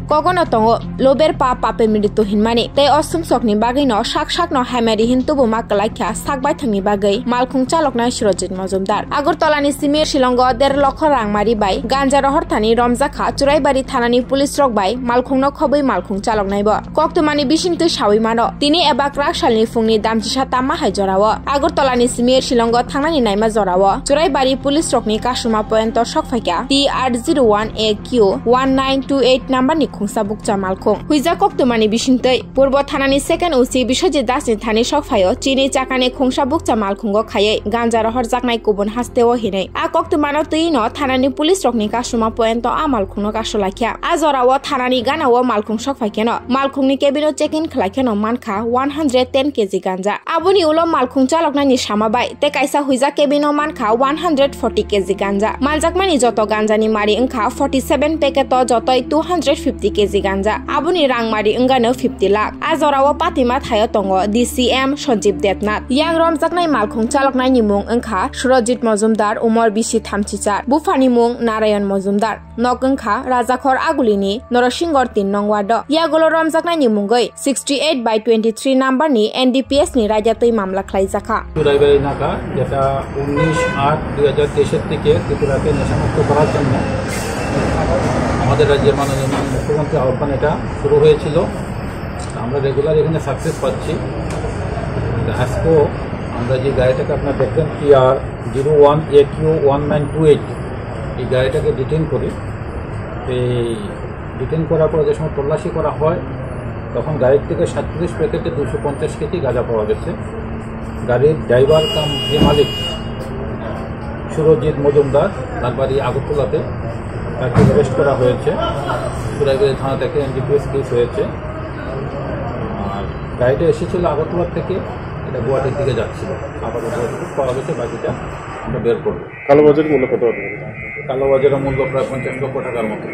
Kogono tongo lober pape miritu hinmani tei osum sokni bagui no sak no hamari hin tubu makalakya sakbai thangni bagui malkhung chalokna Surojit Majumdar Agartalani Simir Shillongo 1.5 lakh rang mari bai ganja rohor thani Romjakha Churaibari thanani police rok bai malkhungno khobui malkhung chaloknai bo koktumani bisingtu sawi mano tini eba krak salni fungni damjisa tamma hai jorao Agartalani Simir Shillongo thangnani naima jorao Churaibari police rokni kasuma point sokfaikya TR01AQ 1928 number ni khungsa bukcha malkhung huija koktumani bisingtei purbo thanani second OC Biswajit Das ni thani sokphaio chini chakani khungsa bukcha malkhungo khayai ganja rohor jaknai kubun hasteo hinai a koktumano tuino thanani police rokni kasuma point a malkhungno kasolakya a jorao thanani ganao malkhung sokphaikeno malkhungni cabino check-in khlaikeno mankha 110 kg ganja abuni ulo malkhung chalokna ni samabai te kaisa huija cabino mankha 140 kg ganja maljakmani joto ganja ni mari engkha 47 packet jotoi 250 kg ganja abuni rangmari engano 50 lakh a jorao patima thayo tongo DCM Sanjeev Detnath yang romjaknai malkhung chaloknai ni mung engkha Surojit Majumdar Umar Bisi Thamchichar bufani mung Narayan Majumdar nok engkha Rajakhor Agulini Norosingor 3 nong ward yagulo romjaknai ni mungoi 68/23 number ni NDPS ni rajatoi mamla khlaijaka Churaibari নাকা যেটা 19/8/2023 থেকে ত্রিপুরাকে নেশামুক্ত করার জন্য আমাদের রাজ্যের মাননীয় মুখ্যমন্ত্রী আহ্বান এটা শুরু হয়েছিল আমরা রেগুলার এখানে সাকসেস পাচ্ছি আজকেও আমরা যে গাড়িটাকে আপনারা দেখবেন TR01AQ 1928 এই গাড়িটাকে ডিটেইন করি এই ডিটেইন করার পর যে সময় তল্লাশি করা হয় তখন গাড়ির থেকে 37 প্যাকেটে 250 কেজি গাঁজা পাওয়া গেছে গাড়ির ড্রাইভার কাম যে মালিক সুরজিৎ মজুমদার তার বাড়ি আগরতলাতে তাকে অ্যারেস্ট করা হয়েছে চুরাইবাড়ি থানা থেকে NDPS কেস হয়েছে আর গাড়িটা এসেছিল আগরতলা থেকে এটা গুয়াহাটির দিকে যাচ্ছিল আবার গুয়াহাটিতে পাওয়া গেছে বাকিটা আমরা বের করবো কালোবাজারের মূল্য কত কালোবাজারের মূল্য প্রায় 50 লক্ষ টাকার মতো